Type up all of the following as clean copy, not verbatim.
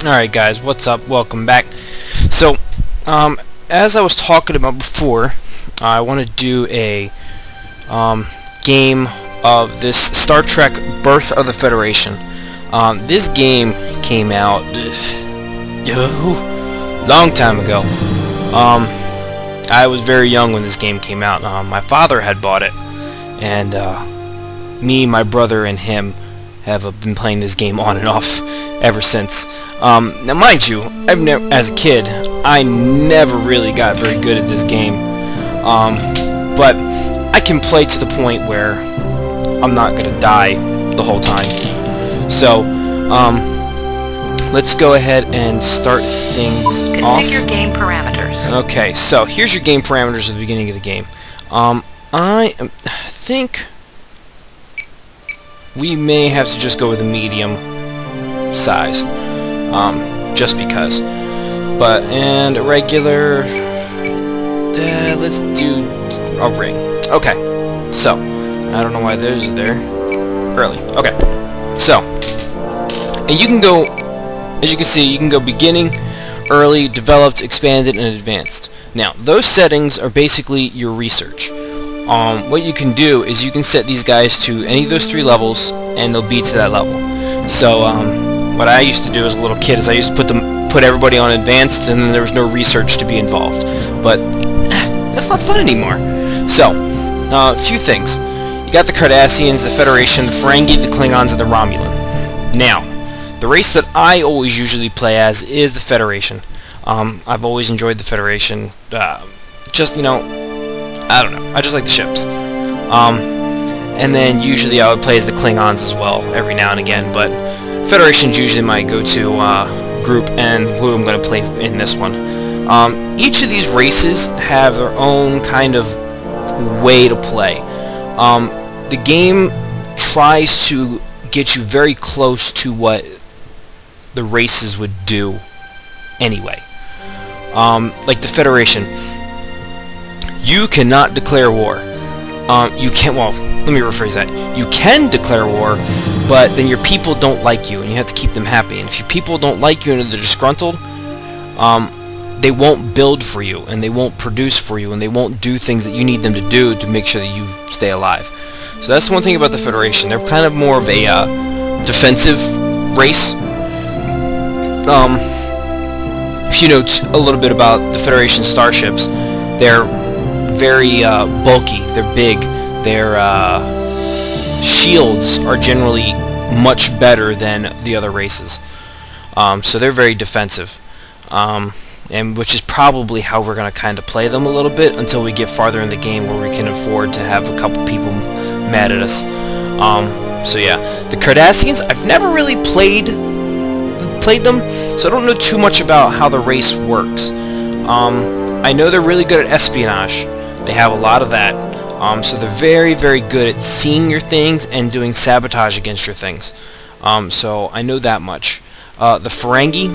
Alright guys, what's up? Welcome back. So, as I was talking about before, I want to do a game of this Star Trek Birth of the Federation. This game came out long time ago. I was very young when this game came out. My father had bought it, and me, my brother, and him have been playing this game on and off ever since. Now mind you, as a kid, I never really got very good at this game, but I can play to the point where I'm not gonna die the whole time. So, let's go ahead and start things off. Configure game parameters. Okay, so here's your game parameters at the beginning of the game. I think we may have to just go with a medium size, just because. And a regular, let's do a ring. Okay, so I don't know why those are there. Early. Okay, so, and you can go, as you can see, you can go beginning, early, developed, expanded, and advanced. Now, those settings are basically your research. What you can do is you can set these guys to any of those 3 levels, and they'll be to that level. So, what I used to do as a little kid is I used to put everybody on advanced, and then there was no research to be involved. But that's not fun anymore. So, a few things. You got the Cardassians, the Federation, the Ferengi, the Klingons, and the Romulan. Now, the race that I always usually play as is the Federation. I've always enjoyed the Federation. Just, you know, I don't know. I just like the ships. And then usually I would play as the Klingons as well, every now and again. But Federation's usually my go-to group, and who I'm going to play in this one. Each of these races have their own kind of way to play. The game tries to get you very close to what the races would do anyway. Like the Federation, you cannot declare war. You can't, well, let me rephrase that. You can declare war, but then your people don't like you, and you have to keep them happy. And if your people don't like you and they're disgruntled, they won't build for you, and they won't produce for you, and they won't do things that you need them to do to make sure that you stay alive. So that's one thing about the Federation. They're kind of more of a defensive race. If you know a little bit about the Federation starships, they're very bulky, they're big, their shields are generally much better than the other races. So they're very defensive. And which is probably how we're going to kind of play them a little bit until we get farther in the game where we can afford to have a couple people mad at us. So yeah, the Cardassians, I've never really played them, so I don't know too much about how the race works. I know they're really good at espionage. They have a lot of that. So they're very, very good at seeing your things and doing sabotage against your things. So I know that much. The Ferengi,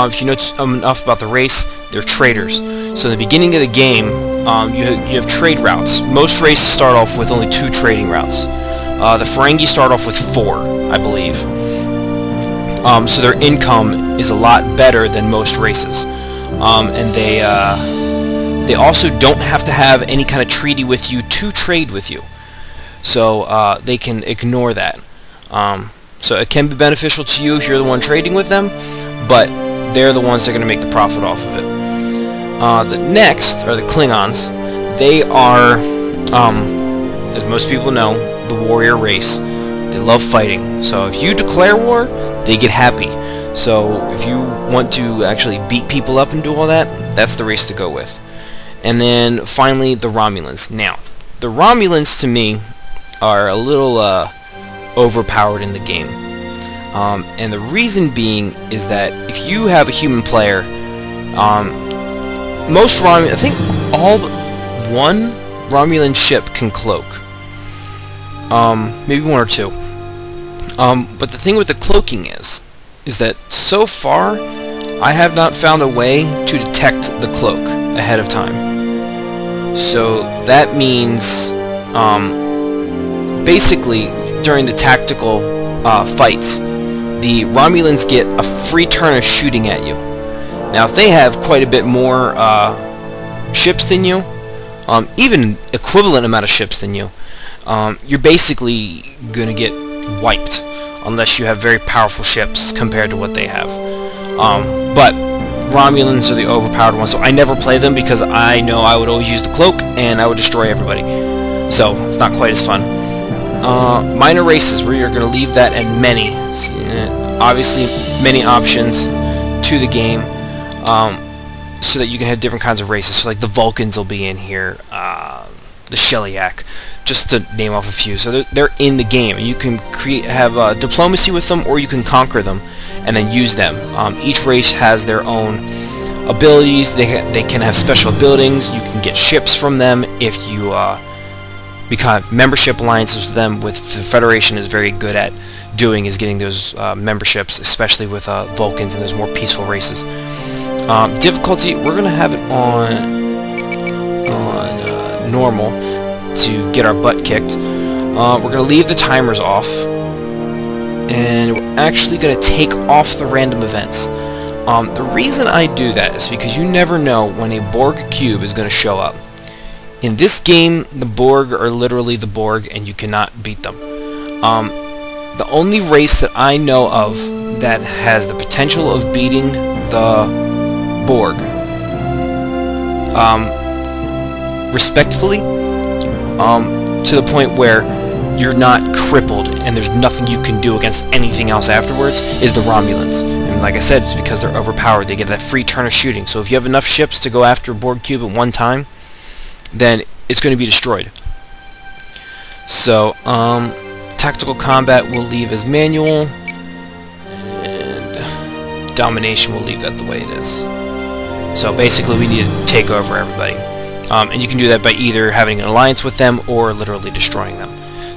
if you know enough about the race, they're traders. So in the beginning of the game, you have trade routes. Most races start off with only 2 trading routes. The Ferengi start off with 4, I believe. So their income is a lot better than most races. And they also don't have to have any kind of treaty with you to trade with you. So they can ignore that. So it can be beneficial to you if you're the one trading with them, but they're the ones that are going to make the profit off of it. The next are the Klingons. They are, as most people know, the warrior race. They love fighting. So if you declare war, they get happy. So if you want to actually beat people up and do all that, that's the race to go with. And then finally the Romulans. Now, the Romulans to me are a little overpowered in the game. And the reason being is that if you have a human player, most Romulan, I think all but one Romulan ship can cloak. Maybe 1 or 2. But the thing with the cloaking is that so far I have not found a way to detect the cloak ahead of time. So that means basically during the tactical fights, the Romulans get a free turn of shooting at you. Now, if they have quite a bit more ships than you, even equivalent amount of ships than you, you're basically gonna get wiped unless you have very powerful ships compared to what they have. But Romulans are the overpowered ones, so I never play them because I know I would always use the cloak and I would destroy everybody. So it's not quite as fun. Minor races, where you're going to leave that and many. Obviously, many options to the game, so that you can have different kinds of races. So like the Vulcans will be in here, the Shellyak, just to name off a few. So they're in the game, and you can have diplomacy with them, or you can conquer them and then use them. Each race has their own abilities. They can have special buildings. You can get ships from them if you become membership alliances with them. With the Federation is very good at doing is getting those memberships, especially with Vulcans and those more peaceful races. Difficulty, we're going to have it on normal to get our butt kicked. We're going to leave the timers off, and we're actually going to take off the random events. The reason I do that is because you never know when a Borg cube is going to show up. In this game, the Borg are literally the Borg, and you cannot beat them. The only race that I know of that has the potential of beating the Borg, respectfully, to the point where you're not crippled and there's nothing you can do against anything else afterwards, is the Romulans. And like I said, it's because they're overpowered. They get that free turn of shooting. So if you have enough ships to go after a Borg cube at one time, then it's going to be destroyed. So, tactical combat we'll leave as manual, and domination we'll leave that the way it is. So basically we need to take over everybody. And you can do that by either having an alliance with them or literally destroying them.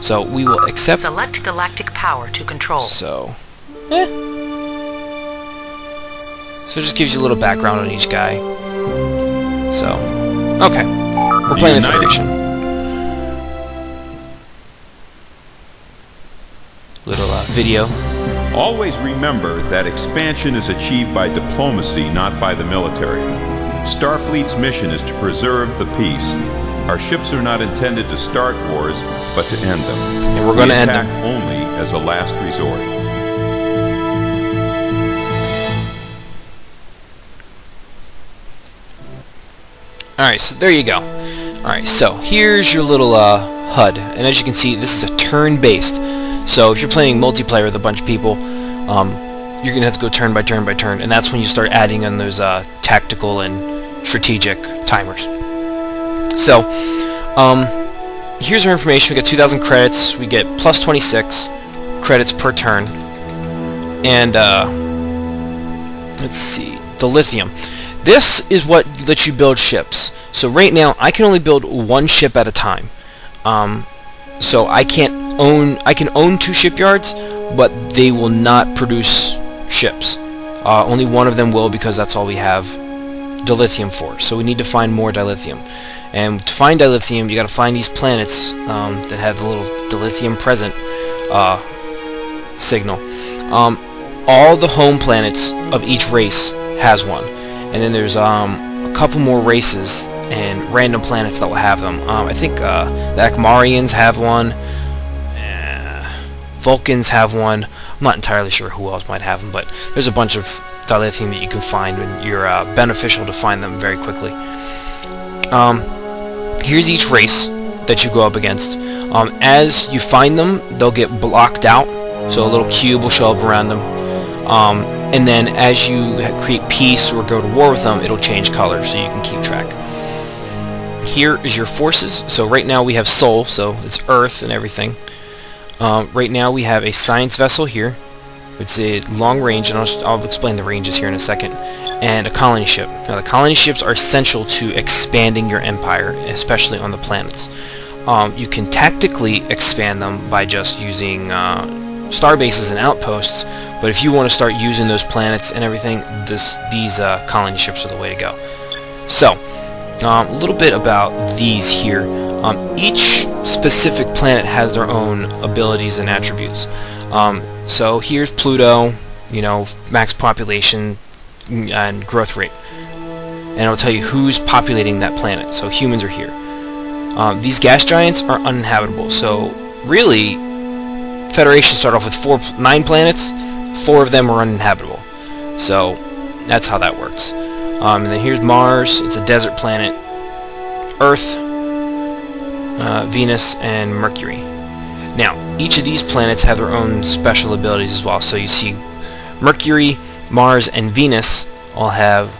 So we will accept... Select galactic power to control. So, So it just gives you a little background on each guy. So, okay. We're playing the Federation. Little video. Always remember that expansion is achieved by diplomacy, not by the military. Starfleet's mission is to preserve the peace. Our ships are not intended to start wars, but to end them. And we're going to end them only as a last resort. Alright, so there you go. Alright, so here's your little HUD. And as you can see, this is a turn-based. So if you're playing multiplayer with a bunch of people, you're going to have to go turn by turn by turn. And that's when you start adding in those tactical and strategic timers. So, here's our information. We got 2,000 credits. We get plus 26 credits per turn. And, let's see, the lithium. This is what lets you build ships. So right now, I can only build one ship at a time. So I can own 2 shipyards, but they will not produce ships. Only one of them will, because that's all we have dilithium for. So we need to find more dilithium. And to find dilithium, you got to find these planets that have the little dilithium present signal. All the home planets of each race has one. And then there's a couple more races and random planets that will have them. I think the Akmarians have one. Vulcans have one. I'm not entirely sure who else might have them, but there's a bunch of dilithium that you can find when you're beneficial to find them very quickly. Here's each race that you go up against. As you find them, they'll get blocked out, so a little cube will show up around them. And then as you create peace or go to war with them, it'll change color so you can keep track. Here is your forces. So right now we have Sol, so it's Earth and everything. Right now we have a science vessel here. It's a long range, and I'll explain the ranges here in a second. And a colony ship. Now the colony ships are essential to expanding your empire, especially on the planets. You can tactically expand them by just using star bases and outposts, but if you want to start using those planets and everything, these colony ships are the way to go. So, a little bit about these here. Each specific planet has their own abilities and attributes. So here's Pluto, you know, max population and growth rate. And it'll tell you who's populating that planet. So humans are here. These gas giants are uninhabitable. So really, Federation started off with 9 planets. 4 of them are uninhabitable. So that's how that works. And then here's Mars. It's a desert planet. Earth, Venus, and Mercury. Now, each of these planets have their own special abilities as well. So you see Mercury, Mars, and Venus all have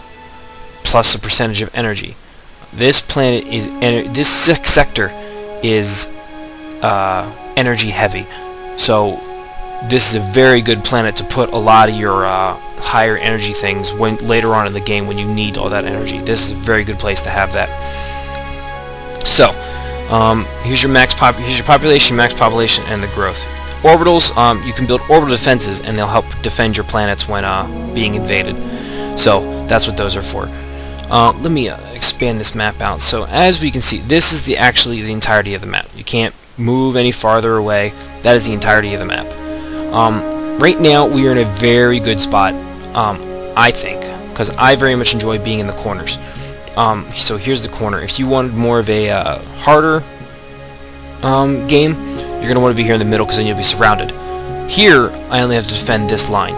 plus a percentage of energy. This planet is this sector is energy heavy. So this is a very good planet to put a lot of your higher energy things when later on in the game when you need all that energy. This is a very good place to have that. So here's your population, max population, and the growth. Orbitals, you can build orbital defenses, and they'll help defend your planets when being invaded. So that's what those are for. Let me expand this map out. So as we can see, this is actually the entirety of the map. You can't move any farther away. That is the entirety of the map. Right now we are in a very good spot, I think, because I very much enjoy being in the corners. So here's the corner. If you wanted more of a harder game, you're going to want to be here in the middle, because then you'll be surrounded. Here, I only have to defend this line,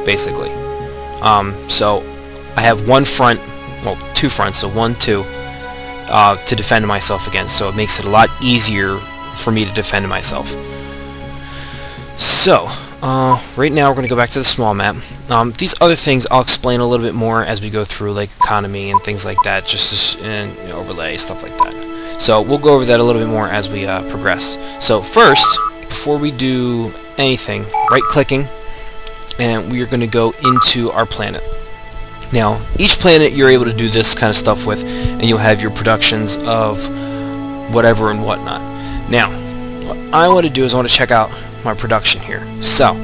basically. So I have one front, well, 2 fronts, so 1, 2, to defend myself against. So it makes it a lot easier for me to defend myself. So, right now we're going to go back to the small map. These other things I'll explain a little bit more as we go through, like economy and things like that, and overlay, stuff like that. So we'll go over that a little bit more as we progress. So first, before we do anything, right-clicking, and we are going to go into our planet. Now, each planet you're able to do this kind of stuff with, and you'll have your productions of whatever and whatnot. Now, what I want to do is I want to check out my production here. So,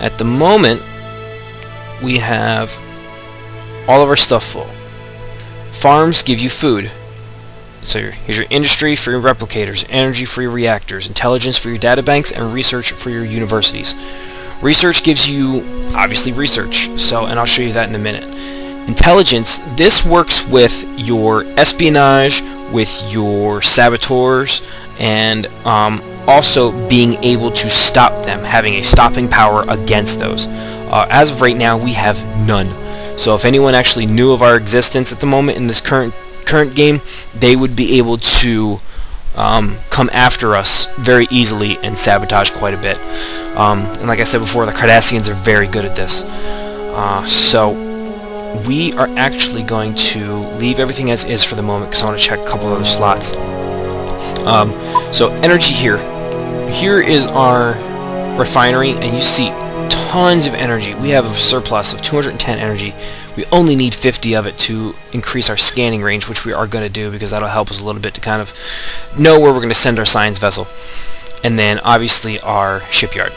at the moment, we have all of our stuff full. Farms give you food. So here's your industry for your replicators, energy for your reactors, intelligence for your databanks, and research for your universities. Research gives you, obviously, research. So, and I'll show you that in a minute. Intelligence, this works with your espionage, with your saboteurs, and also being able to stop them, having a stopping power against those. As of right now, we have none. So if anyone actually knew of our existence at the moment in this current game, they would be able to come after us very easily and sabotage quite a bit. And like I said before, the Cardassians are very good at this. So we are actually going to leave everything as is for the moment, because I want to check a couple other slots. So energy here. Here is our refinery, and you see tons of energy. We have a surplus of 210 energy. We only need 50 of it to increase our scanning range, which we are going to do, because that'll help us a little bit to kind of know where we're going to send our science vessel. And then obviously our shipyard.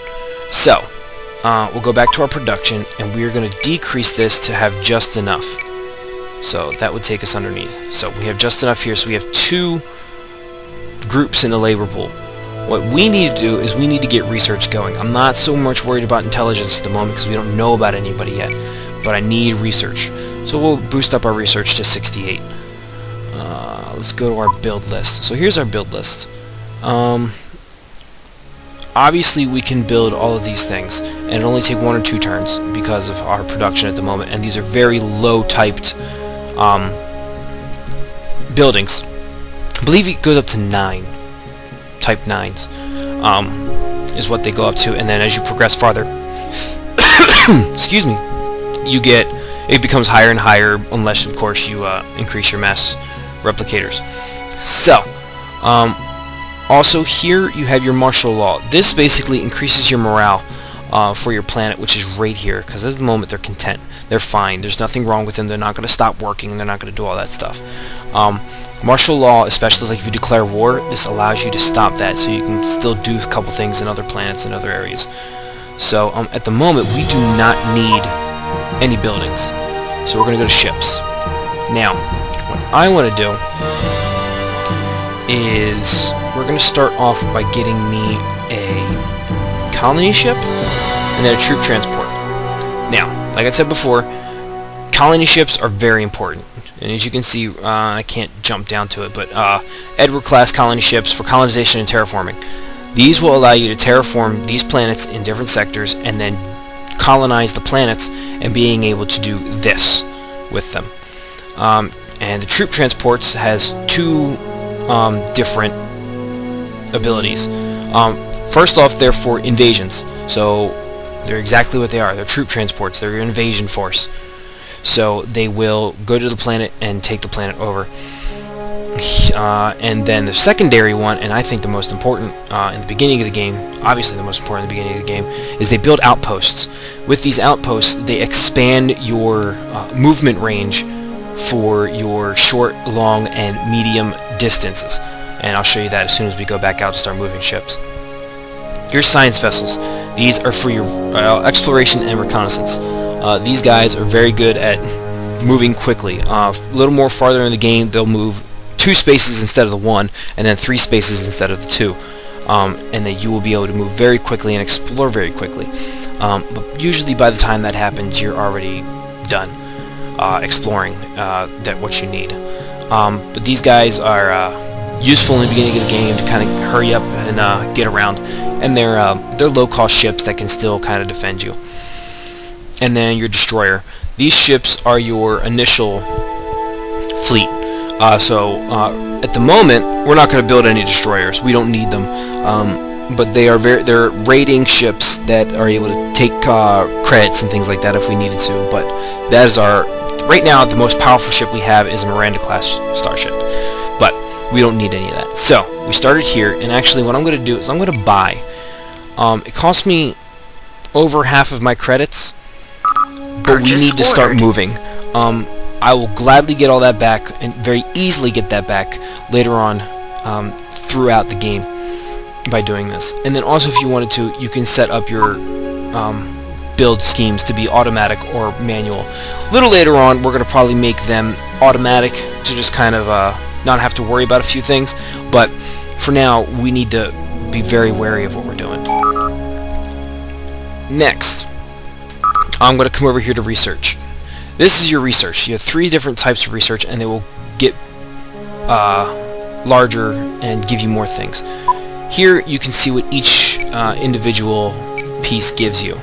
So we'll go back to our production, and we are going to decrease this to have just enough. So that would take us underneath. So we have just enough here, so we have 2 groups in the labor pool. What we need to do is we need to get research going. I'm not so much worried about intelligence at the moment, because we don't know about anybody yet, but I need research. So we'll boost up our research to 68. Let's go to our build list. So here's our build list. Obviously we can build all of these things, and it'll only take 1 or 2 turns because of our production at the moment, and these are very low typed buildings. I believe it goes up to 9. Type 9s is what they go up to, and then as you progress farther, excuse me, it becomes higher and higher, unless of course you increase your mass replicators. So also here you have your martial law. This basically increases your morale for your planet, which is right here, because at the moment they're content, they're fine, there's nothing wrong with them, they're not going to stop working, and they're not going to do all that stuff. Martial law, especially like if you declare war, this allows you to stop that, so you can still do a couple things in other planets and other areas. So at the moment we do not need any buildings, so we're going to go to ships. Now what I want to do is we're going to start off by getting me a colony ship, and then a troop transport. Now, like I said before, colony ships are very important. And as you can see, I can't jump down to it, but Edward-class colony ships for colonization and terraforming. These will allow you to terraform these planets in different sectors and then colonize the planets and being able to do this with them. And the troop transports has two different abilities. First off, they're for invasions. So they're exactly what they are. They're troop transports. They're your invasion force. So they will go to the planet and take the planet over. And then the secondary one, and I think the most important in the beginning of the game, obviously the most important in the beginning of the game, is they build outposts. With these outposts, they expand your movement range for your short, long, and medium distances. And I'll show you that as soon as we go back out to start moving ships. Your science vessels. These are for your exploration and reconnaissance. These guys are very good at moving quickly. A little more farther in the game, they'll move 2 spaces instead of the 1, and then 3 spaces instead of the 2. And then you will be able to move very quickly and explore very quickly. But usually by the time that happens, you're already done exploring what you need. But these guys are useful in the beginning of the game to kind of hurry up and get around. And they're low-cost ships that can still kind of defend you. And then your destroyer. These ships are your initial fleet. At the moment, we're not going to build any destroyers. We don't need them. But they're raiding ships that are able to take credits and things like that if we needed to. But that is right now the most powerful ship we have is a Miranda-class starship. But we don't need any of that. So we started here, and actually what I'm going to do is I'm going to buy. It cost me over half of my credits, but we need to start moving. I will gladly get all that back, and very easily get that back later on throughout the game by doing this. And then also, if you wanted to, you can set up your build schemes to be automatic or manual. A little later on, we're going to probably make them automatic to just kind of not have to worry about a few things. But for now, we need to be very wary of what we're doing. Next, I'm going to come over here to research. This is your research. You have 3 different types of research, and they will get larger and give you more things. Here you can see what each individual piece gives you.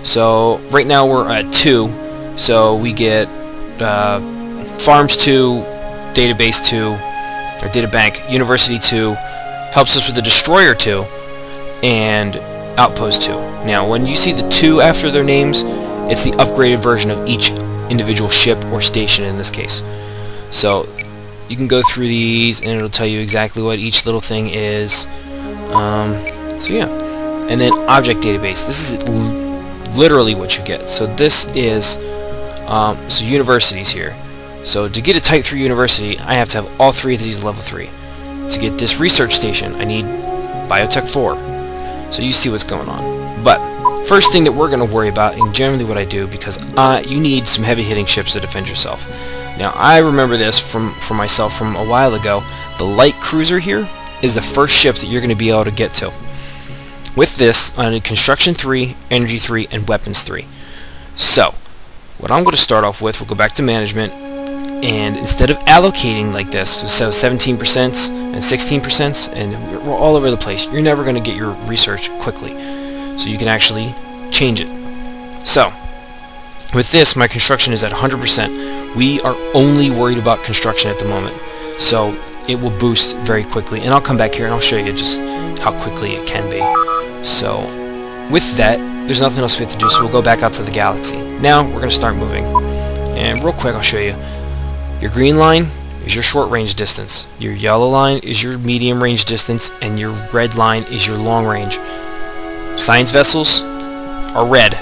So right now we're at 2, so we get Farms 2, Database 2, or Data Bank, University 2, helps us with the Destroyer 2, and Outpost 2. Now when you see the 2 after their names, it's the upgraded version of each individual ship or station in this case. So you can go through these and it'll tell you exactly what each little thing is. So yeah. And then Object Database. This is literally what you get. So this is so universities here. So to get a Type 3 university, I have to have all 3 of these level 3. To get this research station, I need Biotech 4. So you see what's going on. But first thing that we're going to worry about, and generally what I do, because you need some heavy-hitting ships to defend yourself. Now, I remember this from myself from a while ago. The light cruiser here is the first ship that you're going to be able to get to. With this, I need Construction 3, Energy 3, and Weapons 3. So, what I'm going to start off with, we'll go back to Management, and instead of allocating like this, so 17% and 16%, and we're all over the place, you're never going to get your research quickly. So you can actually change it. So, with this, my construction is at 100%. We are only worried about construction at the moment. So, it will boost very quickly. And I'll come back here and I'll show you just how quickly it can be. So, with that, there's nothing else we have to do, so we'll go back out to the galaxy. Now, we're going to start moving. And real quick, I'll show you. Your green line is your short range distance. Your yellow line is your medium range distance. And your red line is your long range. Science vessels are red.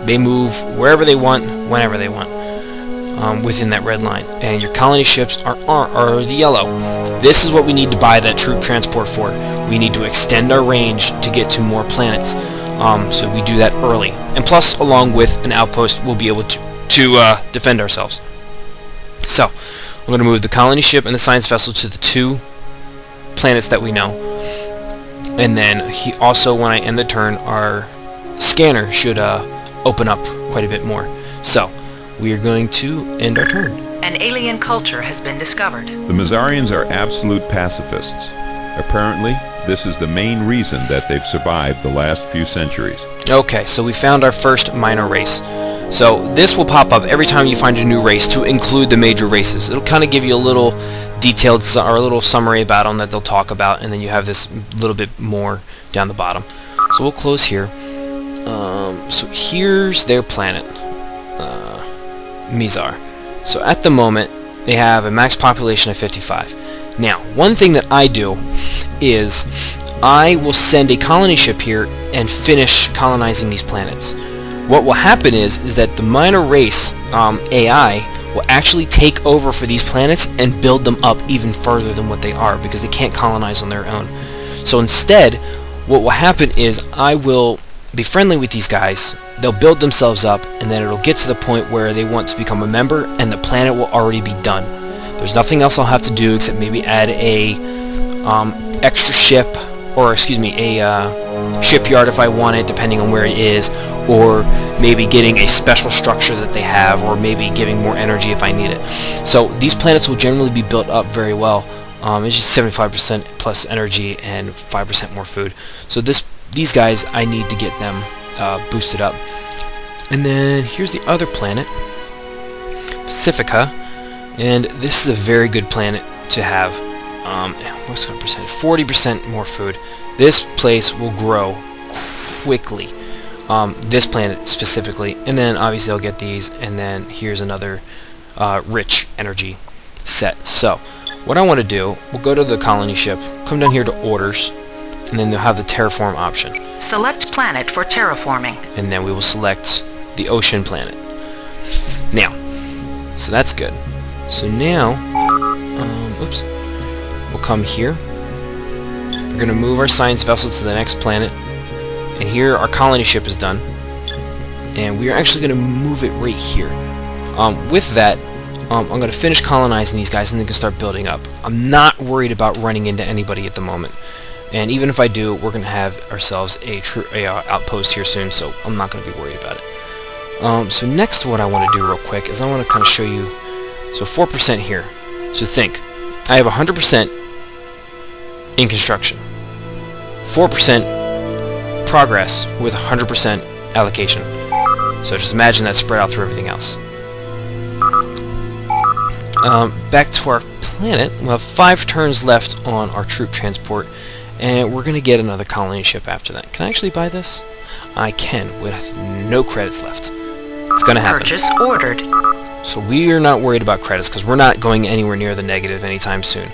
They move wherever they want, whenever they want, within that red line. And your colony ships are the yellow. This is what we need to buy that troop transport for. We need to extend our range to get to more planets. So we do that early. And plus, along with an outpost, we'll be able to defend ourselves. So, we're going to move the colony ship and the science vessel to the 2 planets that we know. And then also when I end the turn, our scanner should open up quite a bit more. So we are going to end our turn. An alien culture has been discovered. The Mazarians are absolute pacifists. Apparently, this is the main reason that they've survived the last few centuries. Okay, so we found our first minor race. So this will pop up every time you find a new race to include the major races. It'll kind of give you a little detailed or a little summary about them that they'll talk about, and then you have this little bit more down the bottom. So we'll close here. So here's their planet, Mizar. So at the moment, they have a max population of 55. Now, one thing that I do is I will send a colony ship here and finish colonizing these planets. What will happen is that the minor race AI will actually take over for these planets and build them up even further than what they are, because they can't colonize on their own. So instead, what will happen is I will be friendly with these guys, they'll build themselves up, and then it'll get to the point where they want to become a member, and the planet will already be done. There's nothing else I'll have to do except maybe add a extra ship, or excuse me, a shipyard if I want it, depending on where it is, or maybe getting a special structure that they have, or maybe giving more energy if I need it. So these planets will generally be built up very well. It's just 75% plus energy and 5% more food. So these guys, I need to get them boosted up. And then here's the other planet, Pacifica, and this is a very good planet to have. What's the percentage? 40% more food. This place will grow quickly. This planet specifically, and then obviously I'll get these, and then here's another rich energy set. So what I want to do, we'll go to the colony ship, come down here to orders, and then they'll have the terraform option. Select planet for terraforming. And then we will select the ocean planet. Now, so that's good. So now, oops, we'll come here. We're going to move our science vessel to the next planet. And here our colony ship is done. And we are actually going to move it right here. With that, I'm going to finish colonizing these guys and then can start building up. I'm not worried about running into anybody at the moment. And even if I do, we're going to have ourselves a true outpost here soon, so I'm not going to be worried about it. So next what I want to do real quick is I want to kind of show you, so 4% here. So think, I have 100% in construction, 4% progress with 100% allocation. So just imagine that spread out through everything else. Back to our planet, we'll have 5 turns left on our troop transport, and we're going to get another colony ship after that. Can I actually buy this? I can, with no credits left. It's going to happen. Purchase ordered. So we are not worried about credits, because we're not going anywhere near the negative anytime soon.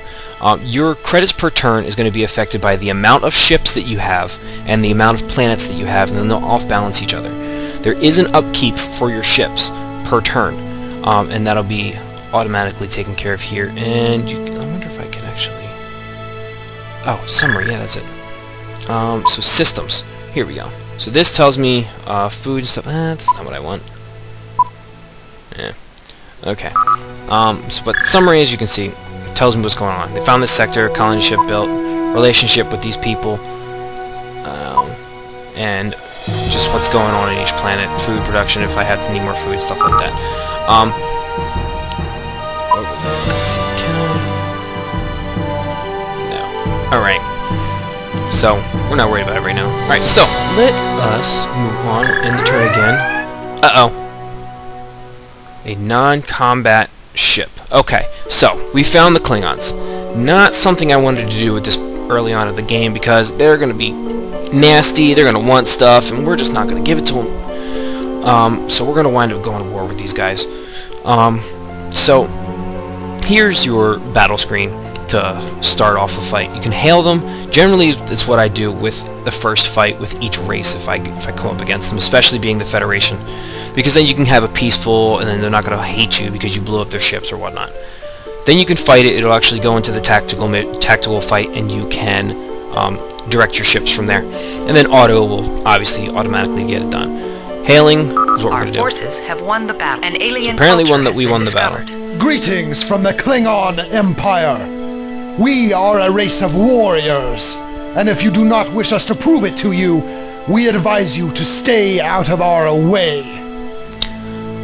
Your credits per turn is going to be affected by the amount of ships that you have, and the amount of planets that you have, and then they'll off-balance each other. There is an upkeep for your ships per turn, and that'll be automatically taken care of here. And I wonder if I can actually... Oh, summary, yeah, that's it. So systems, here we go. So this tells me food and stuff. That's not what I want. Yeah. Okay. But summary, as you can see, tells me what's going on. They found this sector, colony ship built, relationship with these people, and just what's going on in each planet, food production, if I have to need more food, stuff like that. Let's see, can I... No. Alright. So, we're not worried about it right now. Alright, so, let us move on, end the turn again. Uh-oh. A non-combat ship. Okay, so, we found the Klingons. Not something I wanted to do with this early on in the game, because they're going to be nasty, they're going to want stuff, and we're just not going to give it to them. So we're going to wind up going to war with these guys. So, here's your battle screen to start off a fight. You can hail them. Generally, it's what I do with the first fight with each race if I come up against them, especially being the Federation, because then you can have a peaceful, and then they're not going to hate you because you blew up their ships or whatnot. Then you can fight it. It'll actually go into the tactical fight, and you can direct your ships from there. And then auto will obviously automatically get it done. Hailing is what we're going to do. Our forces have won the battle. An alien so apparently culture we won the battle. Greetings from the Klingon Empire. We are a race of warriors. And if you do not wish us to prove it to you, we advise you to stay out of our way.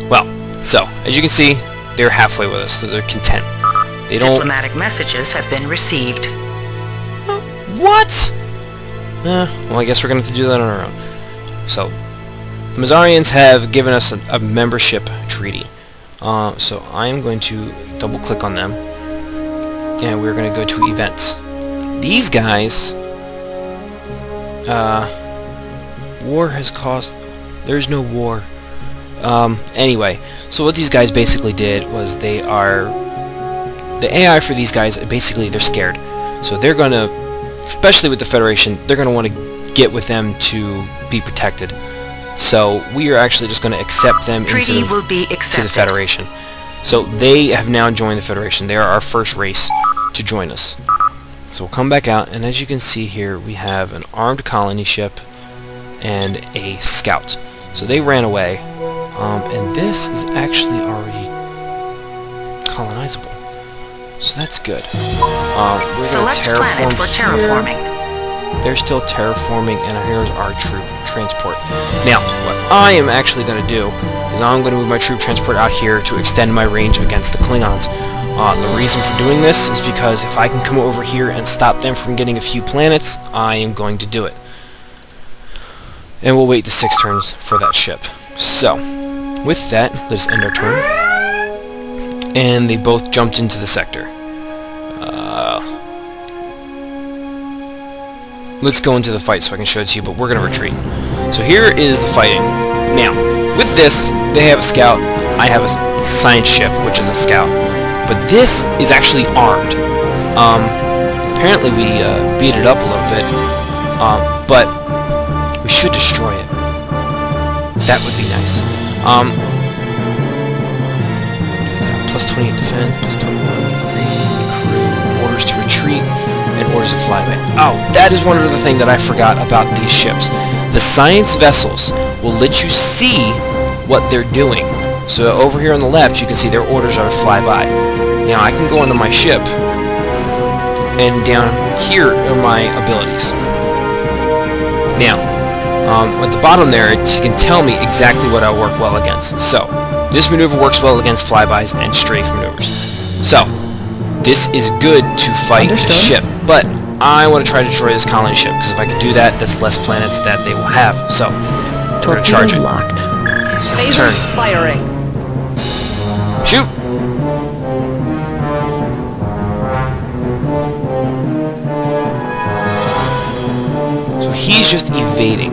Well, so, as you can see, they're halfway with us, so they're content. They don't... Diplomatic messages have been received. What? Well, I guess we're going to have to do that on our own. So, the Mazarians have given us a membership treaty. So I am going to double-click on them, and we're going to go to events. These guys... war has caused... There's no war. Anyway, so what these guys basically did was they are... The AI for these guys, basically, they're scared. So they're going to, especially with the Federation, they're going to want to get with them to be protected. So we are actually just going to accept them into the Federation. So they have now joined the Federation. They are our first race to join us. So we'll come back out, and as you can see here, we have an armed colony ship and a scout. So they ran away, and this is actually already colonizable. So that's good. We're going to terraform for terraforming. They're still terraforming, and here's our troop transport. Now, what I am actually going to do is I'm going to move my troop transport out here to extend my range against the Klingons. The reason for doing this is because if I can come over here and stop them from getting a few planets, I am going to do it. And we'll wait the 6 turns for that ship. So, with that, let's end our turn. And they both jumped into the sector. Let's go into the fight so I can show it to you, but we're going to retreat. So here is the fighting. Now, with this, they have a scout. I have a science ship, which is a scout. But this is actually armed. Apparently we beat it up a little bit. But we should destroy it. That would be nice. Plus 28 defense, plus 21 crew, orders to retreat, and orders to fly away. Oh, that is one other thing that I forgot about these ships. The science vessels will let you see what they're doing. So over here on the left, you can see their orders are to fly by. Now I can go onto my ship, and down here are my abilities. Now, at the bottom there, it can tell me exactly what I work well against. So, this maneuver works well against flybys and strafe maneuvers. So, this is good to fight the ship, but I want to try to destroy this colony ship, because if I can do that, that's less planets that they will have. So, we're going to charge it. Locked. Turn. Firing. Shoot! So he's just evading.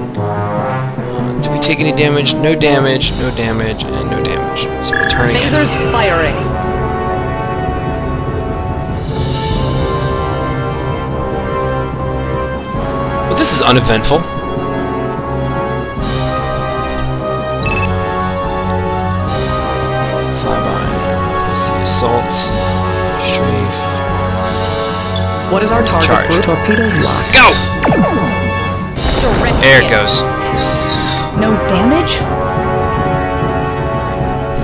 Did we take any damage? No damage, no damage, and no damage. So we're turning. Phasers firing. Well, this is uneventful. Flyby. Let's see. Assault. Strafe. What is our target? Charge. Torpedoes locked. Go! Direct There it hit. goes. No damage?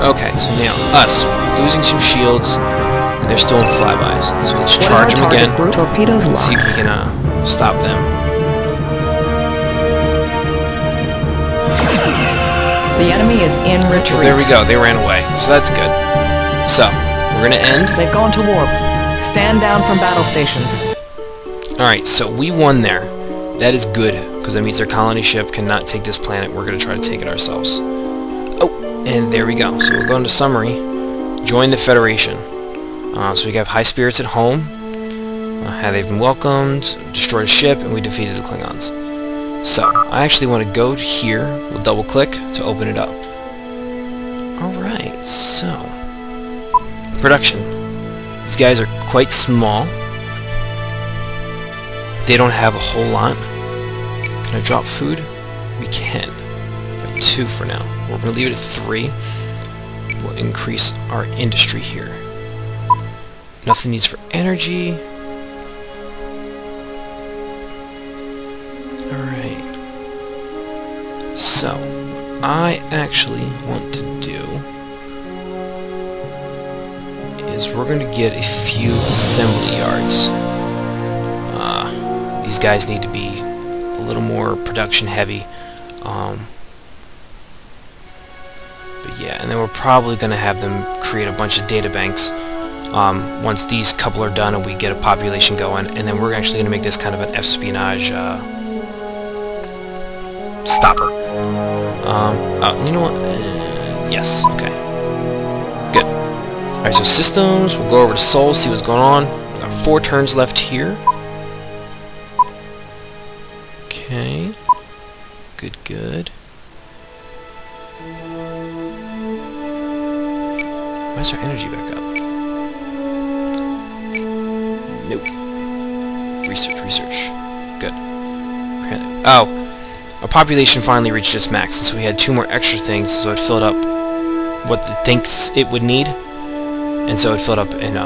Okay, so now us losing some shields, and they're still in flybys. So let's What is charge our them target again. group? Torpedoes Let's see if locked. we can stop them. The enemy is in retreat. There we go. They ran away. So that's good. So we're gonna end. They've gone to warp. Stand down from battle stations. Alright, so we won there. That is good, because that means their colony ship cannot take this planet. We're going to try to take it ourselves. Oh, and there we go. So we'll go into summary. Join the Federation. So we have high spirits at home. They've been welcomed, destroyed a ship, and we defeated the Klingons. So, I actually want to go to here. We'll double click to open it up. Alright, so production. These guys are quite small. They don't have a whole lot. Can I drop food? We can. By 2 for now. We're going to leave it at 3. We'll increase our industry here. Nothing needs for energy. Alright. So, what I actually want to do is we're going to get a few assembly yards. these guys need to be a little more production heavy. But yeah, and then we're probably going to have them create a bunch of data banks once these couple are done and we get a population going, and then we're actually going to make this kind of an espionage stopper. Oh, you know what? Yes, okay. Good. Alright, so systems, we'll go over to Sol, see what's going on. We've got 4 turns left here. Okay. Good, good. Why is our energy back up? Nope. Research. Good. Oh. Our population finally reached its max, and so we had 2 more extra things, so it filled up what it thinks it would need, and so it filled up in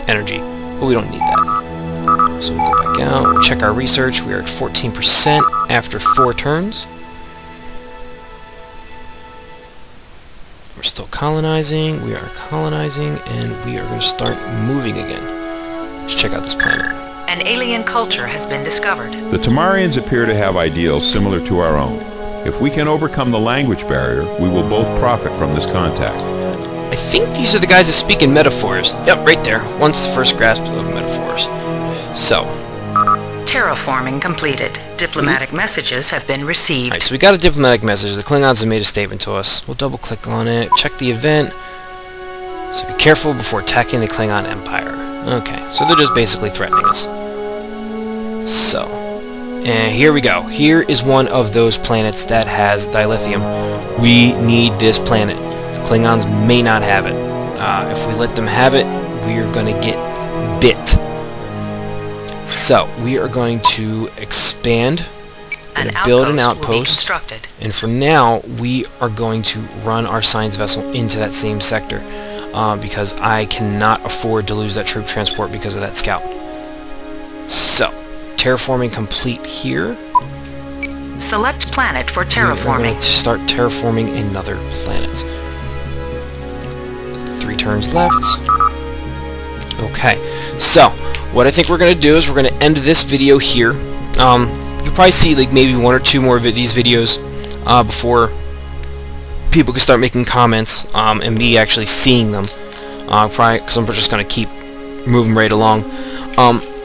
energy, but we don't need that. So we'll go back out, we'll check our research. We are at 14% after 4 turns. We're still colonizing, we are colonizing, and we are going to start moving again. Let's check out this planet. An alien culture has been discovered. The Tamarians appear to have ideals similar to our own. If we can overcome the language barrier, we will both profit from this contact. I think these are the guys that speak in metaphors. Yep, right there. Once the first grasp of metaphors. So. Terraforming completed. Diplomatic messages have been received. Alright, so we got a diplomatic message. The Klingons have made a statement to us. We'll double click on it. Check the event. So be careful before attacking the Klingon Empire. Okay, so they're just basically threatening us. So, and here we go. Here is one of those planets that has dilithium. We need this planet. The Klingons may not have it. If we let them have it, we are going to get bit. So, we are going to expand and build an outpost. And for now, we are going to run our science vessel into that same sector. Because I cannot afford to lose that troop transport because of that scout. So, terraforming complete here. Select planet for terraforming. We're going to start terraforming another planet. 3 turns left. Okay, so what I think we're going to do is we're going to end this video here. You'll probably see like maybe 1 or 2 more of these videos before people can start making comments and me actually seeing them, because I'm just going to keep moving right along.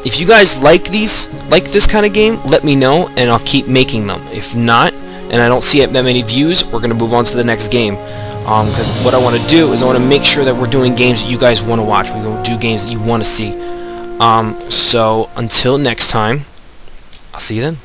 If you guys like this kind of game, let me know and I'll keep making them. If not, and I don't see that many views, we're going to move on to the next game. Because what I want to do is I want to make sure that we're doing games that you guys want to watch. We're going to do games that you want to see. So until next time, I'll see you then.